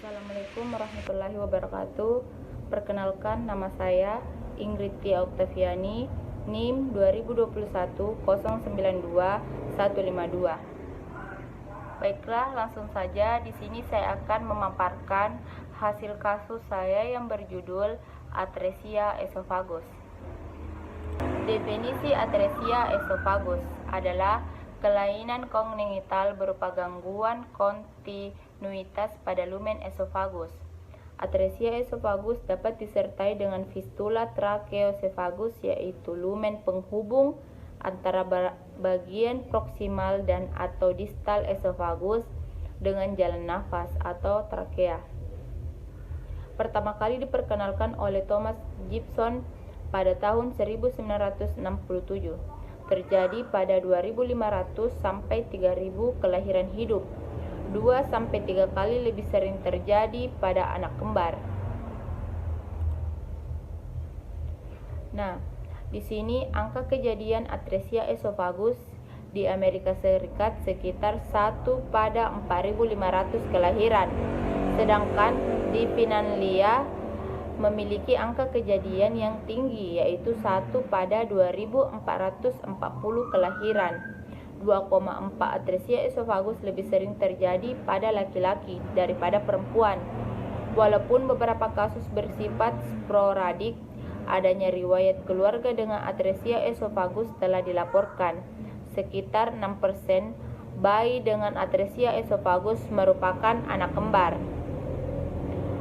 Assalamualaikum warahmatullahi wabarakatuh. Perkenalkan, nama saya Ingrid Tia Oktaviani, NIM 2021092152. Baiklah, langsung saja di sini saya akan memaparkan hasil kasus saya yang berjudul atresia esophagus. Definisi atresia esophagus adalah kelainan kongenital berupa gangguan kontinuitas pada lumen esophagus. Atresia esophagus dapat disertai dengan fistula tracheoesophagus, yaitu lumen penghubung antara bagian proksimal dan atau distal esophagus dengan jalan nafas atau trakea. Pertama kali diperkenalkan oleh Thomas Gibson pada tahun 1967. Terjadi pada 2.500 sampai 3.000 kelahiran hidup. 2-3 kali lebih sering terjadi pada anak kembar. Nah, di sini angka kejadian atresia esophagus di Amerika Serikat sekitar 1 pada 4.500 kelahiran. Sedangkan di Finlandia memiliki angka kejadian yang tinggi, yaitu 1 pada 2.440 kelahiran. 2,4 atresia esophagus lebih sering terjadi pada laki-laki daripada perempuan. Walaupun beberapa kasus bersifat sporadik, adanya riwayat keluarga dengan atresia esophagus telah dilaporkan. Sekitar 6% bayi dengan atresia esophagus merupakan anak kembar.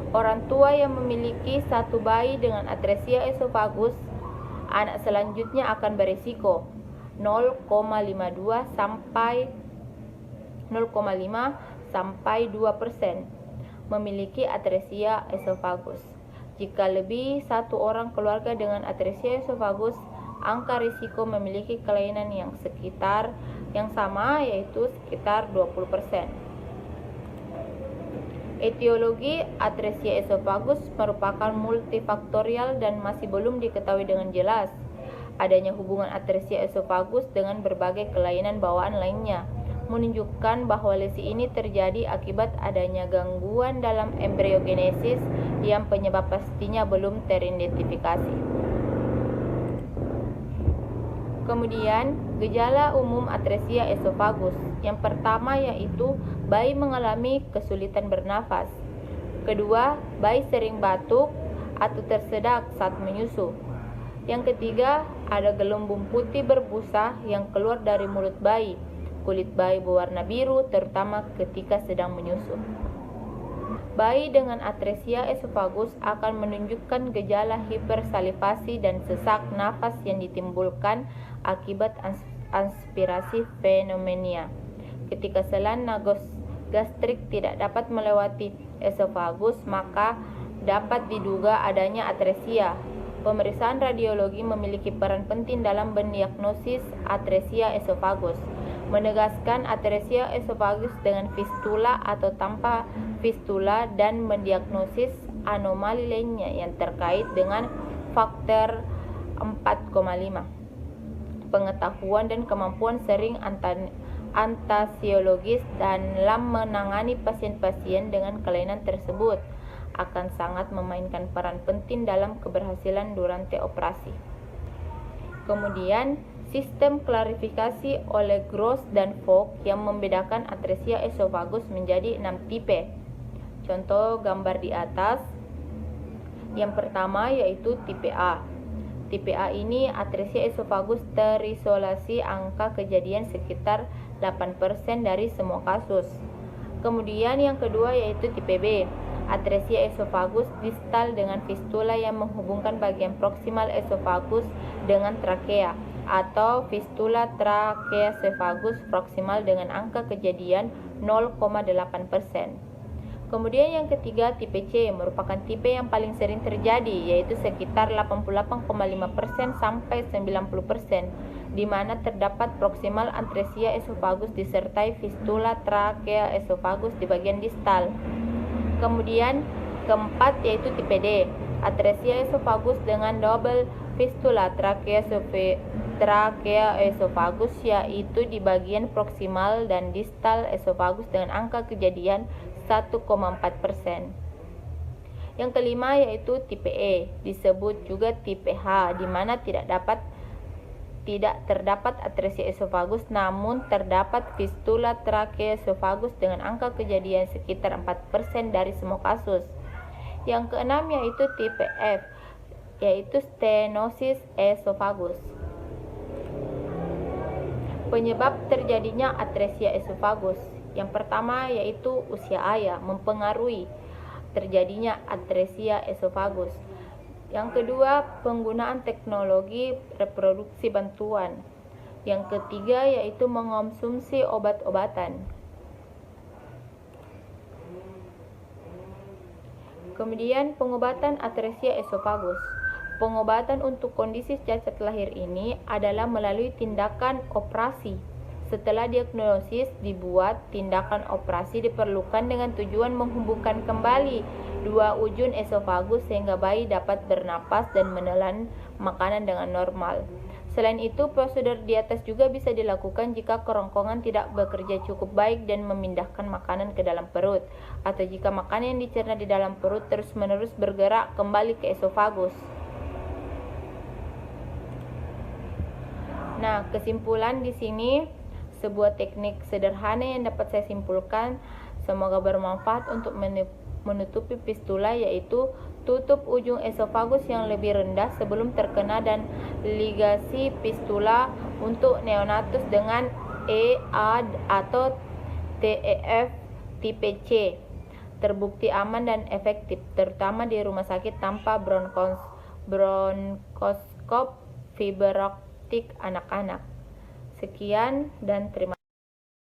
Orang tua yang memiliki satu bayi dengan atresia esophagus, anak selanjutnya akan berisiko 0,5 sampai 2% memiliki atresia esophagus. Jika lebih satu orang keluarga dengan atresia esophagus, angka risiko memiliki kelainan yang sama, yaitu sekitar 20%. Etiologi atresia esophagus merupakan multifaktorial dan masih belum diketahui dengan jelas. Adanya hubungan atresia esophagus dengan berbagai kelainan bawaan lainnya menunjukkan bahwa lesi ini terjadi akibat adanya gangguan dalam embriogenesis yang penyebab pastinya belum teridentifikasi. Kemudian, gejala umum atresia esophagus. Yang pertama yaitu bayi mengalami kesulitan bernafas. Kedua, bayi sering batuk atau tersedak saat menyusu. Yang ketiga, ada gelembung putih berbusa yang keluar dari mulut bayi. Kulit bayi berwarna biru, terutama ketika sedang menyusu. Bayi dengan atresia esophagus akan menunjukkan gejala hipersalivasi dan sesak nafas yang ditimbulkan akibat aspirasi pneumonia. Ketika selang gastrik tidak dapat melewati esophagus, maka dapat diduga adanya atresia. Pemeriksaan radiologi memiliki peran penting dalam mendiagnosis atresia esophagus, menegaskan atresia esophagus dengan fistula atau tanpa fistula, dan mendiagnosis anomali lainnya yang terkait dengan faktor 4,5. Pengetahuan dan kemampuan sering anestesiologis dalam menangani pasien-pasien dengan kelainan tersebut akan sangat memainkan peran penting dalam keberhasilan durante operasi. Kemudian, sistem klarifikasi oleh Gross dan Fogg yang membedakan atresia esophagus menjadi 6 tipe. Contoh gambar di atas. Yang pertama yaitu tipe A. Tipe A ini atresia esophagus terisolasi, angka kejadian sekitar 8% dari semua kasus. Kemudian yang kedua yaitu tipe B. Atresia esophagus distal dengan fistula yang menghubungkan bagian proksimal esophagus dengan trakea, atau fistula tracheoesophagus proksimal dengan angka kejadian 0,8%. Kemudian yang ketiga tipe C merupakan tipe yang paling sering terjadi, yaitu sekitar 88,5% sampai 90%, di mana terdapat proksimal atresia esophagus disertai fistula tracheoesophagus di bagian distal. Kemudian keempat yaitu tipe D, atresia esophagus dengan double fistula tracheoesophagus, yaitu di bagian proksimal dan distal esophagus dengan angka kejadian 1,4%. Yang kelima yaitu tipe E, disebut juga tipe H, di mana tidak terdapat atresia esofagus, namun terdapat fistula trakeoesophagus dengan angka kejadian sekitar 4% dari semua kasus. Yang keenam yaitu tipe F, yaitu stenosis esophagus. Penyebab terjadinya atresia esofagus. Yang pertama yaitu usia ayah mempengaruhi terjadinya atresia esofagus. Yang kedua, penggunaan teknologi reproduksi bantuan. Yang ketiga yaitu mengonsumsi obat-obatan. Kemudian pengobatan atresia esofagus. Pengobatan untuk kondisi cacat lahir ini adalah melalui tindakan operasi. Setelah diagnosis dibuat, tindakan operasi diperlukan dengan tujuan menghubungkan kembali dua ujung esofagus sehingga bayi dapat bernapas dan menelan makanan dengan normal. Selain itu, prosedur di atas juga bisa dilakukan jika kerongkongan tidak bekerja cukup baik dan memindahkan makanan ke dalam perut, atau jika makanan yang dicerna di dalam perut terus-menerus bergerak kembali ke esofagus. Nah, kesimpulan di sini sebuah teknik sederhana yang dapat saya simpulkan, semoga bermanfaat untuk menutupi fistula, yaitu tutup ujung esofagus yang lebih rendah sebelum terkena dan ligasi fistula untuk neonatus dengan EA atau TEF tipe C. Terbukti aman dan efektif, terutama di rumah sakit tanpa bronkoskop fiberoptik anak-anak. Sekian dan terima kasih.